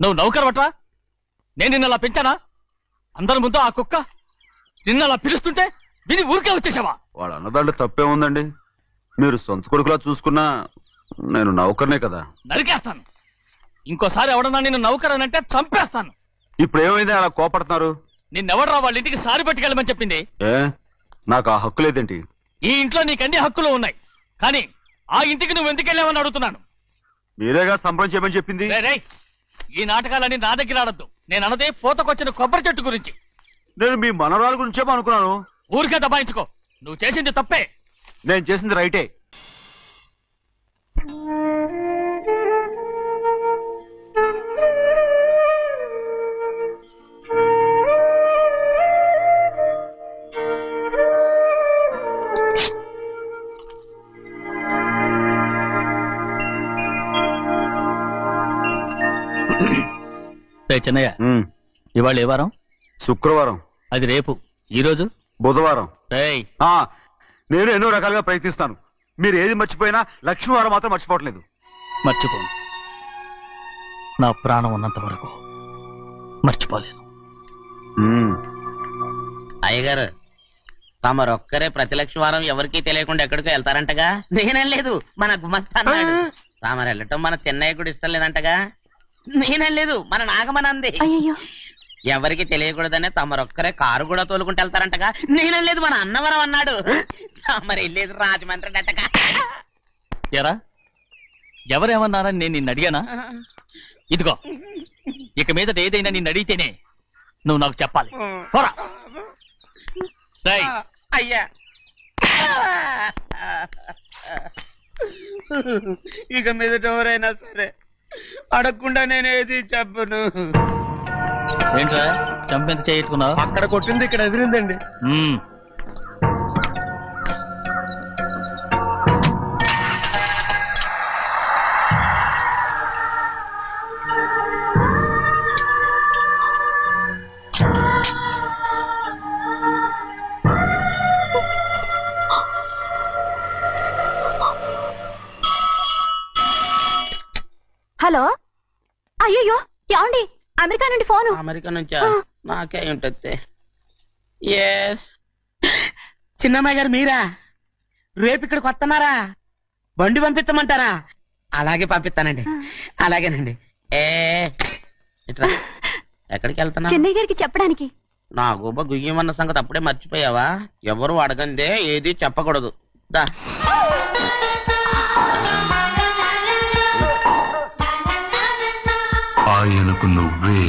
నువ్వు నౌకరవట్రా? నేను నిన్నలా పెంచానా? అందరి ముందు ఆ కుక్క నిన్నలా పిలుస్తుంటే విని ఊరికే వచ్చేసావా? వాడు అన్నదాంట్లో తప్పే ఉందండి. మీరు సొంత కొడుకులా చూసుకున్నా నేను నౌకర్నే కదా. నరికేస్తాను. ఇంకోసారి ఎవడన్నా నిన్ను నౌకరనంటే చంపేస్తాను. ఇప్పుడు ఏమైంది అలా కోపడుతున్నారు? నిన్నెవడరా వాళ్ళ ఇంటికి సారి పట్టుకెళ్ళమని చెప్పింది? ఏ నాకు ఆ హక్కు లేదేంటి? ఈ ఇంట్లో నీకన్ని హక్కులు ఉన్నాయి, కానీ ఆ ఇంటికి నువ్వు ఎందుకు వెళ్ళావని అడుగుతున్నాను. మీరేగా సంబరం చేయమని చెప్పింది. ఈ నాటకాలన్నీ నా దగ్గర ఆడద్దు. నేను అన్నదే పూతకొచ్చిన కొబ్బరి చెట్టు గురించి. నేను మీ మనవరాల గురించేమో అనుకున్నాను. ఊరికే దబాయించుకో. నువ్వు చేసింది తప్పే. నేను చేసింది రైటే. చిన్నయ్య, ఇవాళ ఏ వారం? శుక్రవారం. అది రేపు. ఈ రోజు బుధవారం. నేను ఎన్నో రకాలుగా ప్రయత్నిస్తాను. మీరు ఏది మర్చిపోయినా లక్ష్మీవారం మాత్రం మర్చిపోవట్లేదు. మర్చిపోను. నా ప్రాణం ఉన్నంత వరకు మర్చిపోలేదు. అయ్యగారు, తమరొక్కరే ప్రతి లక్ష్మీవారం ఎవరికీ తెలియకుండా ఎక్కడికో వెళ్తారంటగా? నేనేం లేదు, మన గుమస్తా అన్నాడు. తామరు వెళ్ళటం మన చెన్నయ్య కూడా ఇష్టం లేదంటగా? నేనేం లేదు, మన నాగమనంది. ఎవరికి తెలియకూడదనే తమరొక్కరే కారు కూడా తోలుకుంటూ వెళ్తారంటగా? నేనేం లేదు, మన అన్నవరం అన్నాడు. తమరు వెళ్ళేది రాజమండ్రి అంటగా? ఎరా, ఎవరేమన్నారని నేను నిన్ను అడిగానా? ఇదిగో, ఇక మీదట ఏదైనా నిన్ను అడిగితేనే నువ్వు నాకు చెప్పాలి. అయ్యా, ఇక మీదట ఎవరైనా సరే అడగకుండా నేనేది చెప్పను. ఏంట్రా చంపెంత చేయించుకున్నావు? అక్కడ కొట్టింది ఇక్కడ ఎదిరిందండి. హలో, అయ్యో ఏమండి? అమెరికా నుండి ఫోను. అమెరికా నుంచా? నాకే ఉంటుంది. చిన్నమ్మాయి గారు మీరా? రేపు ఇక్కడికి వస్తున్నారా? బండి పంపిస్తామంటారా? అలాగే పంపిస్తానండి. అలాగేనండి. ఎక్కడికి వెళ్తున్నా? చెన్నై గారికి చెప్పడానికి. నా గుబ్బ గుయ్యమన్న సంగతి అప్పుడే మర్చిపోయావా? ఎవరు అడగందే ఏది చెప్పకూడదు. దా, ఆయనకు నువ్వే.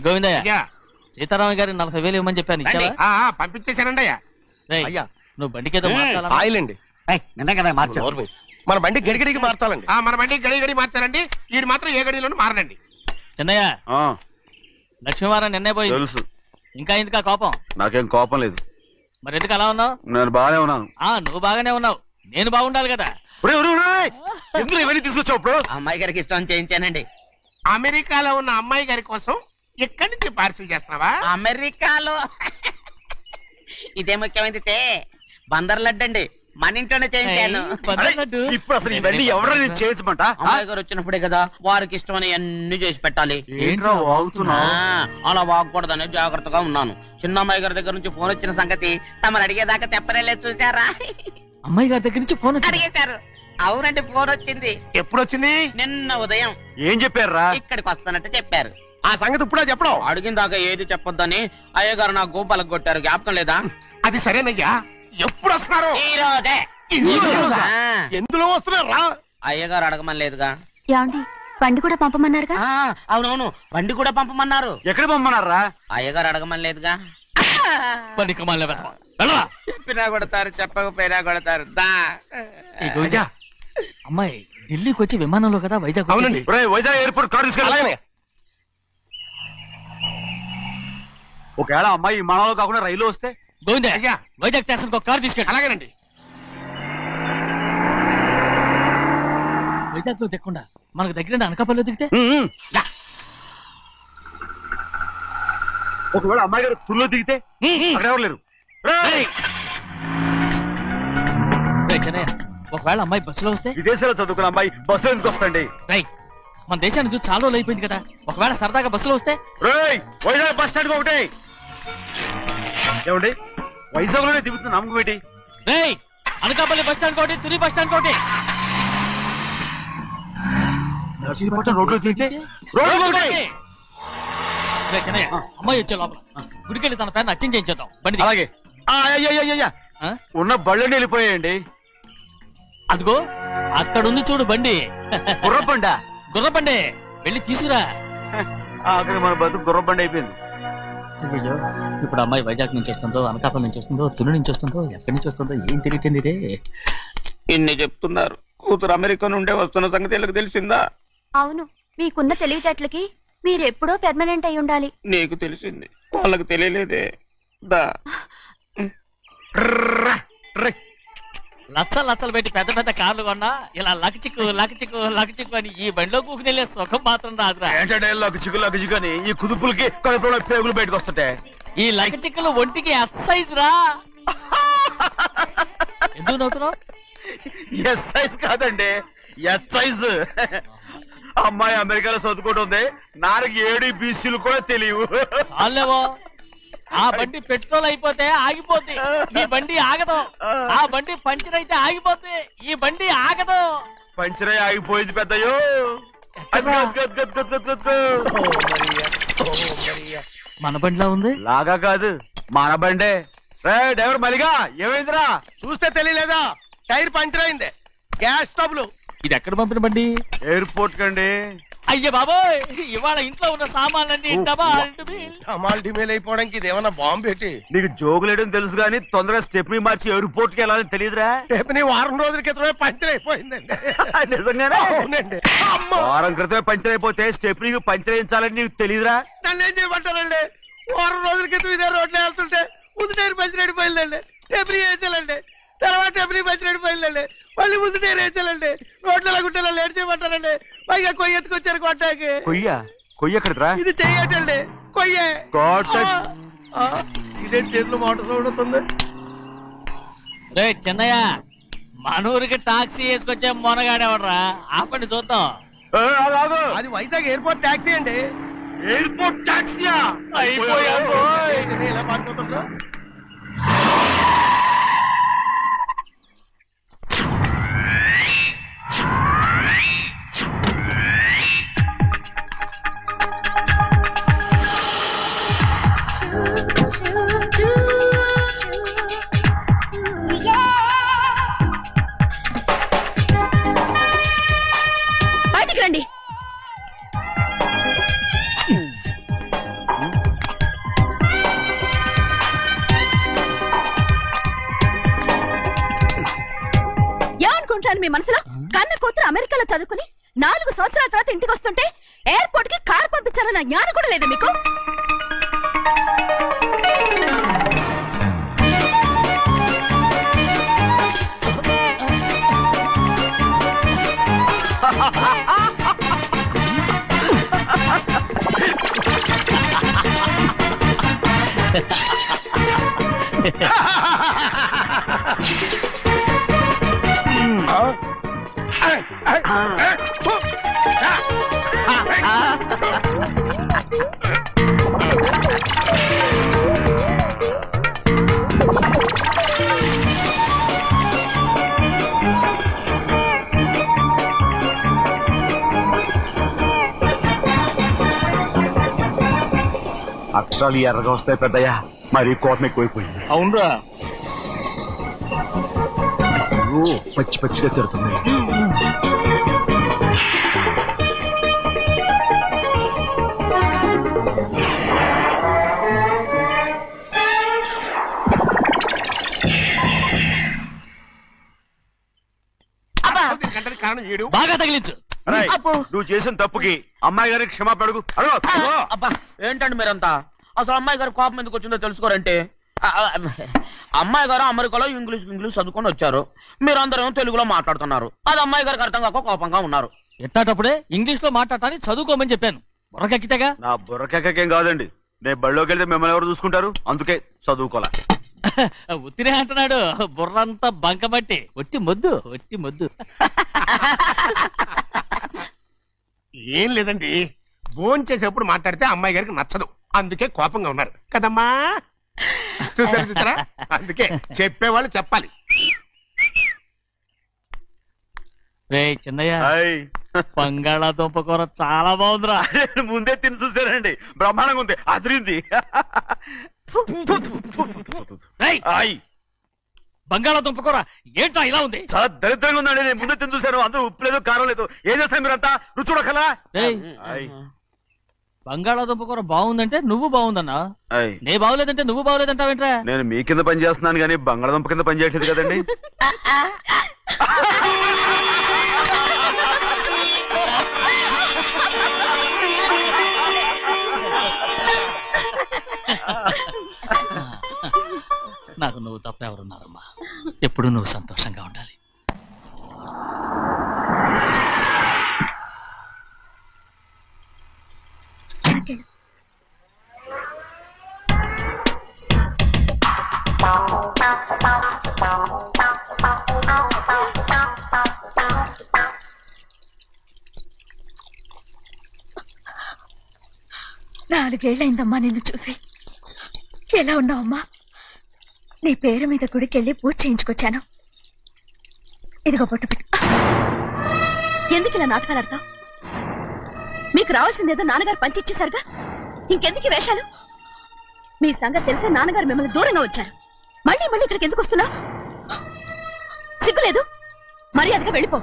గోవిందయ్య, సీతారామ గారి 40,000 ఇవ్వమని చెప్పాను. పంపించేశానండి. అయ్యా, నువ్వు బండికేదో ఆయిల్ అండి. నిన్న కదా మార్చారు. మన బండి గడిగడికి మార్చాలండి. మన బండి గడిగడి మార్చాలండి. వీడు మాత్రం ఏ గడిలోనూ మారనండి. చిన్నయ్య, లక్ష్మీవారం నిన్నే పోయి తెలుసు. ఇంకా ఎందుకా కోపం? నాకేం కోపం లేదు. మరి ఎందుకు అలా ఉన్నావు? నేను బాగానే ఉన్నాను. నువ్వు బాగానే ఉన్నావు, నేను బాగుండాలి కదా. ఎందుకు ఇవన్నీ తీసుకొచ్చావు? ఇప్పుడు అమ్మాయి గారికి ఇష్టం చేయించానండి. అమెరికాలో ఉన్న అమ్మాయి గారి కోసం ఎక్కడి నుంచి పార్సిల్ చేస్తున్నావా? అమెరికాలో ఇదే ముఖ్యమైనది. బందర్ లడ్డు అండి, మన ఇంట్లోనే చేయించాను. ఇప్పుడు అసలు ఇవన్నీ ఎవరైనా చేయించమంట? అమ్మాయి గారు వచ్చినప్పుడే కదా వారికి ఇష్టమని అన్ని చేసి పెట్టాలి. అలా వాగకూడదని జాగ్రత్తగా ఉన్నాను. చిన్న అమ్మాయి గారి దగ్గర నుంచి ఫోన్ వచ్చిన సంగతి తమరు అడిగేదాకా తెప్పరేలేదు. చూసారా? అమ్మాయి గారి దగ్గర నుంచి ఫోన్ అడిగేశారు. అవునండి, ఫోన్ వచ్చింది. ఎప్పుడు వచ్చింది? నిన్న ఉదయం. ఏం చెప్పారా? ఇక్కడికి వస్తానంటే చెప్పారు. ఆ సంగతి ఇప్పుడే చెప్పడం. అడిగిన దాకా ఏది చెప్పొద్దని అయ్యగారు నా గోపాలకు కొట్టారు. జ్ఞాపకం లేదా? అది సరేనయ్యా, ఎప్పుడు వస్తున్నారు? ఈ రోజే. ఎందులో వస్తున్నారా? అయ్యగారు అడగమని లేదుగా. ఏమండి, బండి కూడా పంపమన్నారుగా? అవునవును, బండి కూడా పంపమన్నారు. ఎక్కడ పంపమన్నారా? అయ్యగారు అడగమని లేదుగా. చెప్పినా కొడతారు, చెప్పకపోయినా కొడతారు. అమ్మాయి ఢిల్లీకి వచ్చి విమానంలో కదా వైజాగ్. అవునండి, వైజాగ్ ఎయిర్పోర్ట్ కార్ తీసుకెళ్ళి. ఒకవేళ అమ్మాయి విమానంలో కాకుండా రైలు వస్తే? గోవిందయ్య, అయ్యా, వైజాగ్ స్టేషన్ ఒక కార్ తీసుకెళ్ళి. అలాగేనండి. వైజాగ్ లో దిక్కుండా మనకు దగ్గర అనకాపల్లిలో దిగితే? ఒకవేళ అమ్మాయి గారు తుల్లో దిగితే? అక్కడ ఎవరు లేరు. ఒకవేళ అమ్మాయి బస్సులో వస్తే? విదేశాల్లో చదువుకున్న అమ్మాయి బస్సులో ఎందుకు వస్తండి? మన దేశాన్ని చూసి చాలా రోజులు అయిపోయింది కదా, ఒకవేళ సరదాగా బస్సులో వస్తే. వైజాగ్ బస్ స్టాండ్ ఒకటి ఏమండి, వైజాగ్ లోనే దిగుతున్న నమ్మకం ఏంటి? రేయ్, అనకాపల్లి బస్ స్టాండ్ కోటి, తుని బస్ స్టాండ్ కోటి. నర్సీపట్నం రోడ్లో దిగితే రోడ్డు ఒకటి. రేయ్ చిన్నయ్య, అమ్మాయి వచ్చే లోపల గుడికెళ్ళి తన పేరుని అచ్చం చేయించేద్దాం బండి దిగు. అలాగే. ఆ? ఉన్న బళ్ళని వెళ్ళిపోయాయండి. అదిగో అక్కడుంది చూడు బండి. గుర్రబండ. గుర్రబండి, వెళ్ళి తీసుకురా. ఆఖరి మన బతుకు గుర్రబండి అయిపోయింది. అయ్యో, ఇప్పుడు అమ్మాయి వైజాగ్ నుంచి వస్తుందో, అనకాపల్లి నుంచి వస్తుందో, తుని నుంచి వస్తుందో, ఎక్కడి నుంచి వస్తుందో ఏం తెలియటండి రే. ఇన్ని చెప్తున్నారు, కూతురు అమెరికా నుండే వస్తున్న సంగతి వీళ్ళకి తెలిసిందా? అవును, మీకున్న తెలివితేటలకి మీరెప్పుడో పెర్మనెంట్ అయి ఉండాలి. నీకు తెలిసింది, వాళ్ళకి తెలియలేదే. దా లచ్చలు పెట్టి పెద్ద పెద్ద కార్లు కొన్నా ఇలా లకచిక్కు అని ఈ బండిలో కూకుని వెళ్ళే సుఖం మాత్రం రాదురా. ఏంటంటే లగచిక్కు అని ఈ కుదుపులకి కడుపులో పేగులు బయటకు వస్తుంటాయి. ఈ లకచిక్కులు ఒంటికి ఎక్సైజ్ రా. ఎందుకు నవ్వుతున్నావు? ఎస్ సైజ్ కాదండి, ఎస్ సైజ్. అమ్మాయి అమెరికాలో చదువుకుంటుంది, నాకు 7 BCలు కూడా తెలియవు. చాలేవో, ఆ బండి పెట్రోల్ అయిపోతే ఆగిపోద్ది, ఈ బండి ఆగదు. ఆ బండి పంచర్ అయితే ఆగిపోద్ది, ఈ బండి ఆగదు. పంచరే ఆగిపోయింది పెద్దయ్యో. మన బండిలా ఉంది. లాగా కాదు, మన బండే. డ్రైవర్ మలిగా ఏమైందిరా? చూస్తే తెలియలేదా? టైర్ పంచర్ అయింది. Gas trouble. ఇది ఎక్కడ పంపిన బండి? ఎయిర్పోర్ట్ కండి. అయ్య బాబోయ్, ఇవాళ ఇంట్లో ఉన్న సామాన్లన్నీ అమాల్ డిమేల్ అయిపోవడానికి ఇదేమన్నా బాంబు పెట్టి. నీకు జోగులేయడం తెలుసు కానీ తొందరగా స్టెప్ని మార్చి ఎయిర్పోర్ట్ కి వెళ్ళాలని తెలియదురా? రేపు వారం రోజుల క్రితమే పంచర్ అయిపోయిందండి. నిజంగానే? అవునండి. వారం క్రితమే పంచర్ అయిపోతే స్టెప్నీకి పంచర్ వేయించాలని నీకు తెలియదురా? నన్ను ఏం చేయమంటారండి? వారం రోజుల క్రితం ఇదే రోడ్లో వెళ్తుంటే ముందు టైర్ పంచర్ అయిపోయిందండి. టెబ్రీ వేసాలండి, తర్వాత టెబ్రీ పంచర్ అయిపోయిందండి, మళ్ళీ ముందు టైర్ వేసాలండి. రోడ్లు ఎలా గుట్టేలా లేట్ చేయమంటారండి. పైగా కొయ్య ఎత్తుకొచ్చారు కొట్టాకి. కొయ్య ఎక్కడిరా? ఇది చెయ్యటండి, కొయ్యే. ఇదే చేతులు మోటార్ సౌండ్ అవుతుంది. రే చిన్నయ్య, మనూరికి టాక్సీ వేసుకొచ్చే మొనగాడేవడరా, ఆపండి చూద్దాం. అది వైజాగ్ ఎయిర్పోర్ట్ టాక్సీ అండి. ఎయిర్పోర్ట్ టాక్సీయా? ఇలా పారిపోతుందా? బయటికి రండి. ఏమనుకుంటాను మీ మనసులో? కన్న కూతురు అమెరికాలో చదువుకుని 4 సంవత్సరాల తర్వాత ఇంటికి వస్తుంటే ఎయిర్పోర్ట్ కి కారు పంపించాలన్న జ్ఞానం కూడా లేదా మీకు? అక్షరాలు ఎర్రగా వస్తాయి పెద్దయ్యా, మరి కోపం ఎక్కువైపోయింది. అవునరా, పచ్చి పచ్చిగా తిడుతుంది. కారణం ఏడు బాగా తగిలించు. నువ్వు చేసిన తప్పుకి అమ్మాయి గారికి క్షమాపణ అడుగు. అబ్బా, ఏంటండి మీరంతా? అసలు అమ్మాయి గారు కోపం ఎందుకు వచ్చిందో తెలుసుకోరంటే, అమ్మాయి గారు అమెరికాలో ఇంగ్లీష్ చదువుకొని వచ్చారు, మీరందరూ తెలుగులో మాట్లాడుతున్నారు. అది అమ్మాయి గారికి అర్థం కాక కోపంగా ఉన్నారు. ఎట్టాటప్పుడే ఇంగ్లీష్ లో మాట్లాడటానికి చదువుకోమని చెప్పాను. బుర్రకెక్కితేగా. నా బుర్రకెక్కకేం కాదండి, నేను బళ్ళోకి వెళ్తే మిమ్మల్ని ఎవరు చూసుకుంటారు, అందుకే చదువుకోలే. ఉత్తినే అంటున్నాడు, బుర్రంతా బంకమట్టి. ఒట్టి మొద్దు. ఏం లేదండి, భోజనం చేసేప్పుడు మాట్లాడితే అమ్మాయి గారికి నచ్చదు, అందుకే కోపంగా ఉన్నారు కదమ్మా. చూసారా, అందుకే చెప్పేవాళ్ళు చెప్పాలి. రే చిన్నయ్య, బంగాళాదుంప కూర చాలా బాగుందిరా. ముందే తిని చూసానండి, బ్రహ్మాండంగా ఉంది, అదిరింది. బంగాళాదుంప కూర ఏంటా ఇలా ఉంది? చాలా దరిద్రంగా ఉందండి. నేను ముందే తిని చూశాను, అందరూ ఉప్పు లేదు కారం లేదు. ఏం చేస్తాను మీరంతా? రుచి చూడకలా. బంగాళాదుంప కూర బాగుందంటే నువ్వు బాగుందన్నా, నే బాగులేదంటే నువ్వు బాగులేదంటావేంట్రా? నేను మీ కింద పని చేస్తున్నాను కానీ బంగాళదుంప కింద పని చేయట్లేదు కదండి. నాకు నువ్వు తప్ప ఎవరున్నారమ్మా? ఎప్పుడు నువ్వు సంతోషంగా ఉండాలి. నాలుగేళ్లైందమ్మా నిన్ను చూసి. ఎలా ఉన్నావమ్మా? నీ పేరు మీద గుడికెళ్ళి పూజ చేయించుకొచ్చాను. ఇదిగో బొట్టు పెట్టు. ఎందుకు ఇలా నాటకాలు ఆడతావు? మీకు రావాల్సిందేదో నాన్నగారు పంచిచ్చేశారుగా, ఇంకెందుకు ఈ వేషాలు? మీ సంగతి తెలిసే నాన్నగారు మిమ్మల్ని దూరంగా వచ్చారు. మళ్ళీ మళ్ళీ ఇక్కడికి ఎందుకు వస్తున్నావు? సిగ్గులేదు? మర్యాదగా వెళ్ళిపో.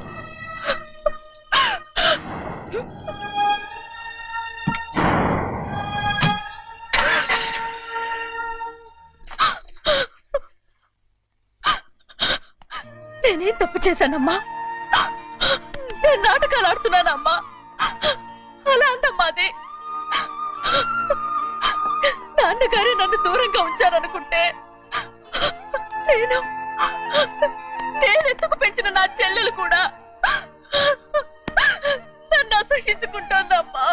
నేనేం తప్పు చేశానమ్మా? నేను నాటకాలు ఆడుతున్నానమ్మా. అలా అందమ్మాది. నాన్నగారే నన్ను దూరంగా ఉంచారనుకుంటే నేనెత్తుకు పెంచిన నా చెల్లెలు కూడా నన్ను అసహించుకుంటోందమ్మా.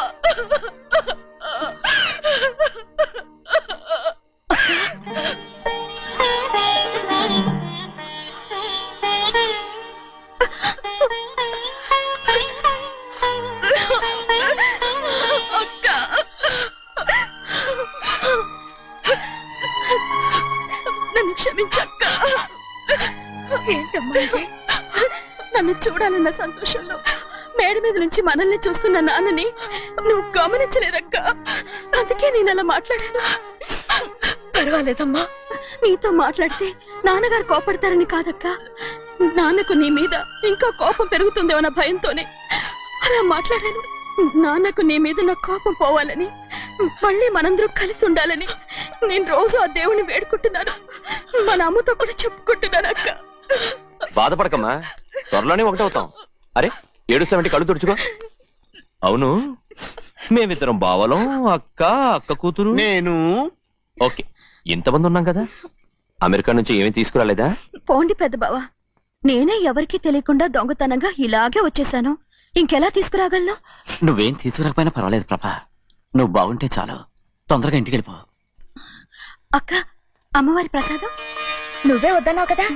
నన్ను క్షమించక్క. ఏంటమ్మా నన్ను చూడాలన్న సంతోషంలో మేడ మీద నుంచి మనల్ని చూస్తున్న నాన్నని నువ్వు గమనించలేదక్క. అందుకే నేను అలా మాట్లాడాను. పర్వాలేదమ్మా, నీతో మాట్లాడితే నాన్నగారు కోపడతారని కాదక్క. నాన్నకు నీ మీద ఇంకా కోపం పెరుగుతుందేమన్న భయంతోనే అలా మాట్లాడాను. నాన్నకు నీ మీద నా కోపం పోవాలని, మళ్ళీ మనందరూ కలిసి ఉండాలని నేను రోజు ఆ దేవుని వేడుకుంటున్నాను. మన అమ్మతో కూడా చెప్పుకుంటున్నాను అక్క. బాధపడకమ్మా, త్వరలోనే ఒకటవుతాం. అరే 770 కళ్ళు తుడుచుకో. అవును, మేమిద్దరం బావలం, అక్క కూతురు, నేను. ఓకే, ఇంతమంది ఉన్నాం కదా. అమెరికా నుంచి ఏమీ తీసుకురాలేదా? పోండి పెద్ద బావ, నేనే ఎవరికీ తెలియకుండా దొంగతనంగా ఇలాగే వచ్చేసాను. ఇంకెలా తీసుకురాగలను? నువ్వేం తీసుకురాకపోయినా పర్వాలేదు ప్రభా, నువ్వు బాగుంటే చాలు. తొందరగా ఇంటికి వెళ్ళిపో. అక్క, అమ్మవారి ప్రసాదం నువ్వే వద్దన్నావు కదా.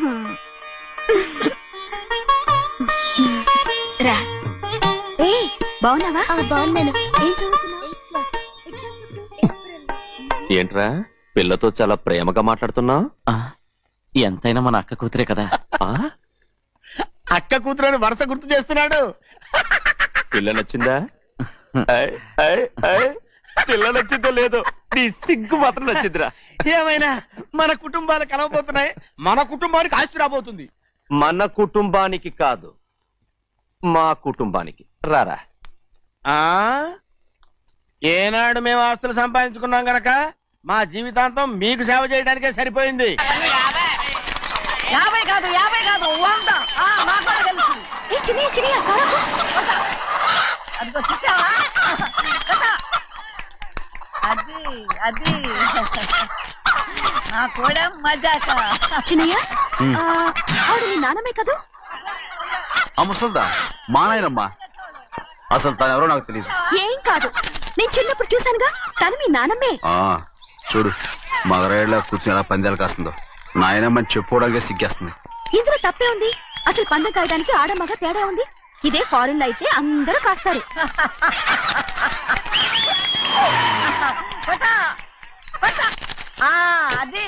రా. ఏ బాగున్నావా? బాగున్నాను. ఏం చదువుతున్నావు? ఏంట్రా పిల్లతో చాలా ప్రేమగా మాట్లాడుతున్నావు? ఎంతైనా మన అక్క కూతురే కదా. అక్క కూతురు వరుస గుర్తు చేస్తున్నాడు. పిల్ల నచ్చిందా? పిల్ల నచ్చిందో లేదో, నీ సిగ్గు మాత్రం నచ్చిందిరా. ఏమైనా మన కుటుంబాలు కలవబోతున్నాయి, మన కుటుంబానికి ఆస్తి రాబోతుంది. మన కుటుంబానికి కాదు, మా కుటుంబానికి. రారా. ఏనాడు మేము ఆస్తులు సంపాదించుకున్నాం గనక మా జీవితాంతం మీకు సేవ చేయడానికే సరిపోయింది. 50 కాదు 100. అదిగో చూసావా? అది నా కూడా మజాక. చిన్నయ్య, ఆవిడ నీ నాన్నమే కదా? ముసల్దా మా నాయనమ్మా. అసలు తను ఎవరో నాకు తెలియదు. ఏం కాదు, నేను చిన్నప్పుడు చూశానుగా, తను మీ నాన్నమ్మే. చూడు మగరాయిలా కూర్చుని ఎలా పందాలు కాస్తుందో. నాయనమ్మని చెప్పుకోవడానికి సిగ్గేస్తుంది. ఇందులో తప్పే ఉంది? అసలు పందెం కాయడానికి ఆడమగ తేడా ఉంది. ఇదే ఫారెన్ లో అయితే అందరూ కాస్తారు. అది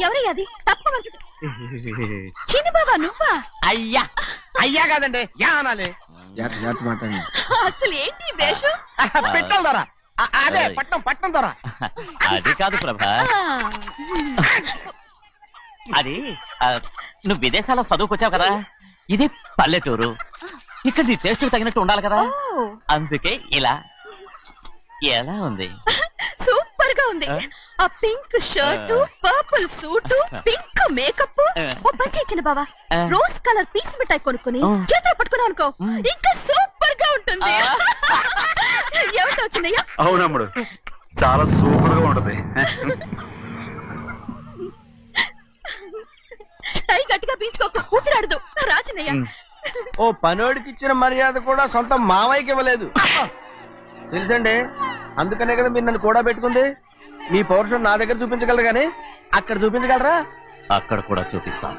ఎవరయ్యా అది? తప్పమంటుంది. చిన్ని బాబా నువ్వా? అయ్యా అయ్యా కాదండి యా అనాలి. అసలు ఏంటి వేషం? పెట్టాలి దొర. అదే పట్నం దొర. అది కాదు ప్రభా, అది నువ్వు విదేశాల్లో చదువుకొచ్చావు కదా, ఇది పల్లెటూరు, ఇక్కడ నీ టేస్ట్ తగినట్టు ఉండాలి కదా, అందుకే ఇలా. ఎలా ఉంది? సూపర్ గా ఉంది. ఆ pink shirt, purple suit, pink makeup. ఓ పని చిన్న బావా, రోజ్ కలర్ పీస్ మిఠాయి కొనుక్కుని చేతిలో పట్టుకున్నావు అనుకో, ఇంకా సూపర్ గా ఉంటుంది. ఏమిటో చిన్నయ్య? అవునమ్ముడు, చాలా సూపర్ గా ఉంటది. టై గట్టిగా పీంచుకోక ఊపిరాడదు రాజనయ్య. ఓ పనోడికి ఇచ్చిన మర్యాద కూడా సొంత మావయ్యకి ఇవ్వలేదు తెలుసండి. అందుకనే కదా మీరు నన్ను కూడా పెట్టుకుంది. మీ పౌరుషం నా దగ్గర చూపించగలరు గానీ అక్కడ చూపించగలరా? అక్కడ కూడా చూపిస్తాను.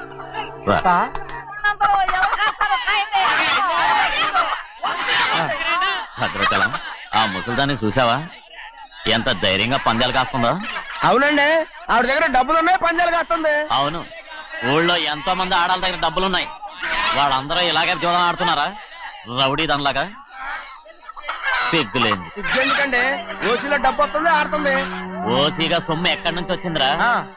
భద్రచలం, ఆ ముసల్దాన్ని చూసావా? ఎంత ధైర్యంగా పందాలు కాస్తుందో. అవునండి, ఆవిడ దగ్గర డబ్బులు ఉన్నాయి, పందాలు కాస్తుంది. అవును, ఊళ్ళో ఎంతో మంది ఆడాళ్ళ దగ్గర డబ్బులున్నాయి, వాళ్ళందరూ ఇలాగే జోదం ఆడుతున్నారా రౌడీ దానిలాగా? సిగ్గులేదు. ఎందుకండి ఓసీలో డబ్బు వస్తుంది, ఆడుతుంది. ఓసీగా సొమ్ము ఎక్కడి నుంచి వచ్చిందిరా?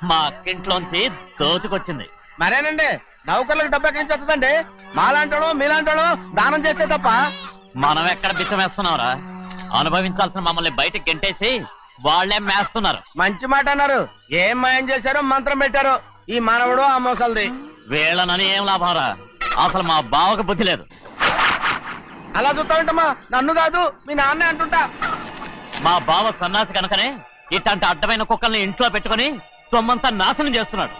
మా అక్కింట్లోంచి దోచుకొచ్చింది. మరేనండి, నౌకర్లకు డబ్బు ఎక్కడి నుంచి వస్తుందండి? మాలాంటోళ్ళు మీలాంటోళ్ళు దానం చేస్తే తప్ప. మనం ఎక్కడ బిచ్చం వేస్తున్నావురా? అనుభవించాల్సిన మమ్మల్ని బయటకు గెంటేసి వాళ్లే మేస్తున్నారు. మంచి మాట అన్నారు. ఏం మాయం చేశారో మంత్రం పెట్టారో ఈ మానవుడు ఆ మోసల్ది. వీళ్ళనని ఏం లాభం రా? అసలు మా బావకు బుద్ధి లేదు. అలా చూస్తా ఉంటామా? నన్ను కాదు మీ నాన్నే అంటుంటా. మా బావ సన్నాసి కనుకనే ఇట్లాంటి అడ్డమైన కుక్కల్ని ఇంట్లో పెట్టుకుని సొమ్మంతా నాశనం చేస్తున్నాడు.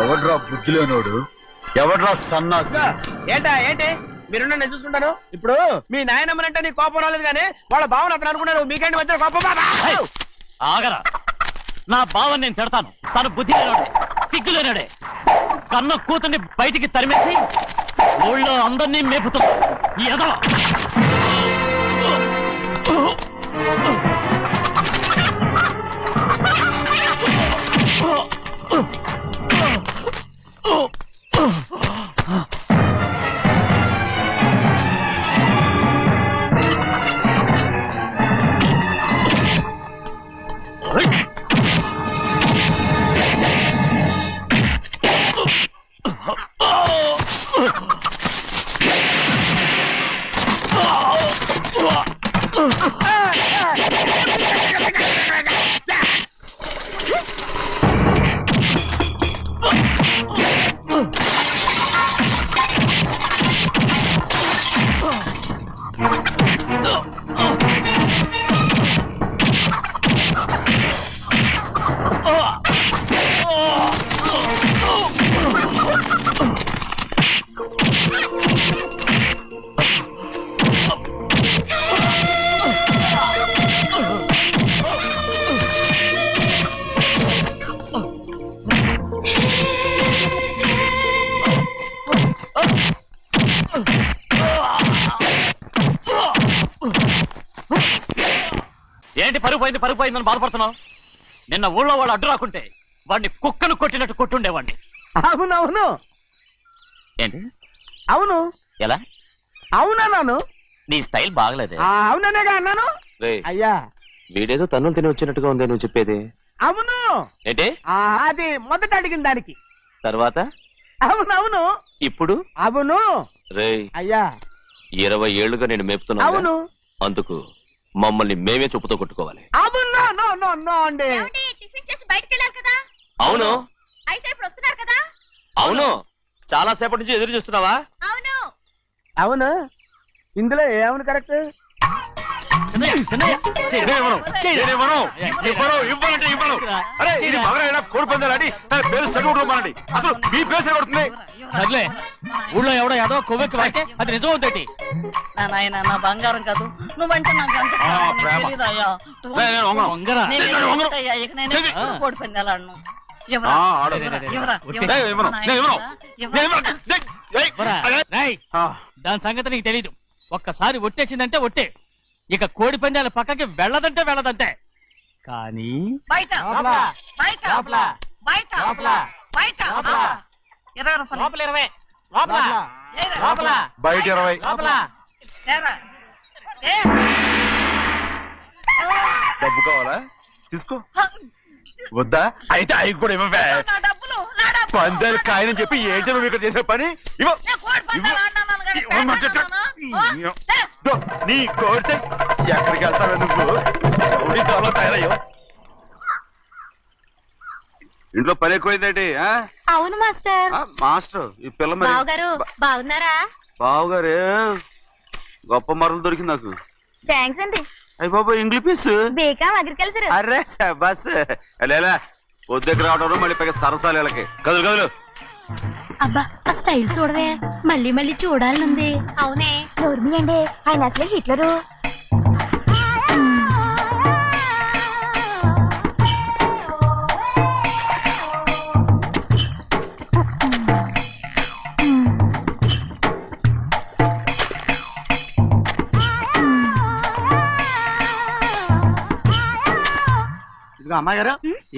ఎవడ్రా బుద్ధి లేనోడు? ఎవడ్రా సన్నాసి? ఏంటి మీరు నేను చూసుకుంటాను. ఇప్పుడు మీ నాయనమ్మనంటే నీ కోపం రాలేదు కానీ వాళ్ళ భావన అతను అనుకున్నాడు. మీకేంటి మధ్య కోపం? ఆగరా, నా బావని నేను తిడతాను. తను బుద్ధి లేనాడే, సిగ్గు లేనాడే, కన్న కూతుర్ని బయటికి తరిమేసి ఊళ్ళో అందరినీ మేపుతున్నాడు. ఎదవ ఏంటి పరుగు పోయిందని బాధపడుతున్నావు? నిన్న ఊళ్ళో వాళ్ళు అడ్డు రాకుంటే వాడిని కుక్కను కొట్టినట్టు కొట్టుండేవాడిని. అవునవును. ఏంటి? అవును. ఎలా? అవునన్నాను. నీ స్టైల్ బాగలేదే. అవుననేగా అన్నాను. అయ్యా, వీడేదో తన్నులు తిని వచ్చినట్టుగా ఉంది నువ్వు చెప్పేది. అవును. ఏంటి? అది మొదట అడిగిన దానికి. తర్వాత అవునవును. ఇప్పుడు అవును. రేయ్, అయ్యా 20 ఏళ్లుగా నేను మేపుతున్నా. అవును. అందుకు మమ్మల్ని మేమే చెప్పుతో కొట్టుకోవాలి. అవును. నో అండి. టిఫిన్ చేసి బయటకు వెళ్ళారు కదా? అవును. అయితే ఇప్పుడు వస్తున్నారు కదా? అవును. చాలా సేపటి నుంచి ఎదురు చూస్తున్నావా? అవును. అవును. ఇందులో ఏమని కరెక్ట్? అరే ఇది మగరైనా కోడి పందాలని తన పేరు సరిగొట్టుకోమనండి. అసలు మీ పేరు సరిగొడుతుంది. సర్లే, ఊళ్ళో ఎవడో ఏదో కొవ్వెక్కి వాడితే అది నిజం అవుతాయి. నా నాయన నా బంగారం కాదు, నువ్వంటే నాకు ఎంత ప్రేమ. తెలీదయ్యా. వంగరా నేను వెళ్ళిపోతాయ్యా, ఇక నేను ఎప్పుడు కోడి పందాలాడను. ఎవరా? ఎవరా? రేయ్, దాని సంగతి నీకు తెలీదు. ఒక్కసారి ఒట్టేసిందంటే ఒట్టే. ఇక కోడి పందాల పక్కకి వెళ్ళదంటే వెళ్ళదంతే. కానీ బయట బయట బయట బయట 20 రూపాయలు. ఏరా. బయట 20. ఏరా. డబ్బు కావాలా? తీసుకో. వద్దా? అయితే అవి కూడా ఇవ్వవే. నా డబ్బులు, నా డబ్బులు. పందాలు కాయని చెప్పి ఏంటి నువ్వు ఇక్కడ చేసే పని? ఇవ్వ. నేను కోడి పందాలు ఆడినాను కానీ ఇవ్వమంటే దో, నీ కోరితే ఎక్కడికి వెళ్తావు నువ్వు? ఎవడి త్వరలో తయారయ్యో. ఇంట్లో పని ఎక్కువైందేంటి? అవును మాస్టర్. మాస్టర్ ఈ పిల్ల మరి బావగారు బాగున్నారా? బావుగారే గొప్ప మరలు దొరికింది నాకు. థ్యాంక్స్ అండి. అయ్యి బాబు ఇంగ్లీష్ పీస్. BCom agriculture. అరే బస్ లేలా వద్దకు రావడం మళ్ళీ పైగా సరసాలు వీళ్ళకి. కదులు కదులు. అబ్బా ఆ స్టైల్ చూడవే, మళ్ళీ మళ్ళీ చూడాలనుంది. అవునే, నోర్మి అండి, ఆయన అసలే హిట్లరు. అమ్మాయి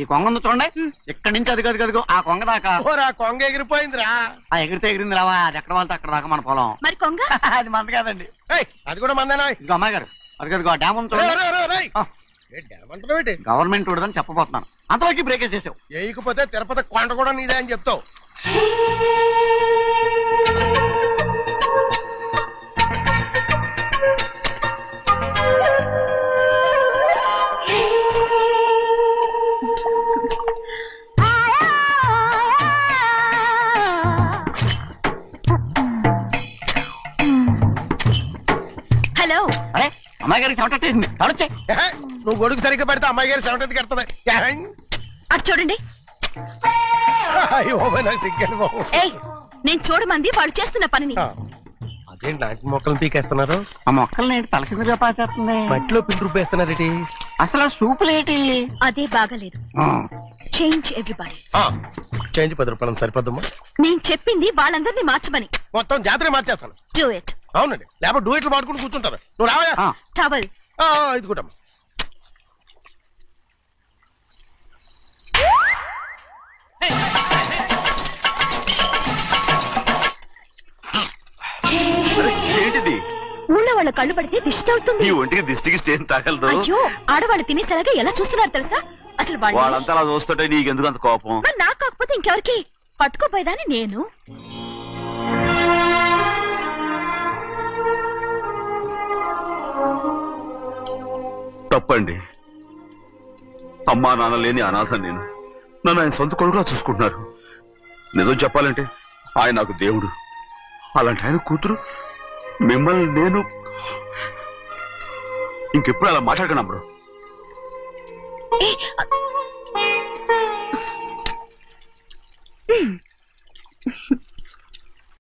ఈ కొంగ ఉంది చూడండి, ఇక్కడి నుంచి అది కదిగో ఆ కొంగ దాకా. కొంగ ఎగిరిపోయిందిరా. ఆ ఎగిరితే ఎగిరింది రావా, అది ఎక్కడ వాళ్ళతో అక్కడ దాకా మన పొలం. మరి కొంగ అది మంద కాదండి, అది కూడా మందేనా. ఇదిగో అమ్మాయి గారు, అది కదిగో డ్యామ్ ఉంది చూడండి. గవర్నమెంట్ ఉండదని చెప్పబోతున్నాను, అంతలోకి బ్రేక్ చేసావు. వేయకపోతే తిరుపతి కొండ కూడా నీదే అని చెప్తావు. హలో. అరే అమ్మాయి గారికి చెమటేసింది, తడొచ్చే. నువ్వు గొడుగు సరిగ్గా పెడితే అమ్మాయి గారి చెమటకి కడుతుంది. అటు చూడండి. ఏయ్, నేను చూడమంది వాళ్ళు చేస్తున్న పనిని. అదేంటి నాటి మొక్కలను పీకేస్తున్నారు? ఆ మొక్కల్ని తల కిందగా పాకేస్తుంది. మట్టిలో పిండి రూపేస్తున్నారేటి? అసలు సూపులేటి? అదే బాగాలేదు. Change everybody. చేంజ్ 10 రూపాయలు సరిపోద్దమ్మా. నేను చెప్పింది వాళ్ళందరినీ మార్చమని. మొత్తం జాతర మార్చేస్తాను. Do it. అవునండి, లేకపోతే డూ ఇట్లు మాడుకుని కూర్చుంటారు. నువ్వు రావా? టవల్. ఇది కూడా ఏంటిది? ఊళ్ళో వాళ్ళ కళ్ళు పడితే దిష్టి అవుతుంది. ఈ ఒంటికి దిష్టికి స్టేన్ తగలదు. అయ్యో, ఆడవాళ్ళు తినేసరిగా ఎలా చూస్తున్నారు తెలుసా? అసలు వాళ్ళంతా అలా చూస్తుంటే నీకెందుకు అంత కోపం? మరి నాకు కాకపోతే ఇంకెవరికి? పట్టుకోపోయేదాన్ని నేను. తప్పండి. అమ్మా నాన్న లేని అనాథ నేను. నన్ను ఆయన సొంత కొడుకులా చూసుకుంటున్నారు. నిజం చెప్పాలంటే ఆయన నాకు దేవుడు. అలాంటి ఆయన కూతురు మిమ్మల్ని నేను ఇంకెప్పుడు అలా మాట్లాడకను బ్రో.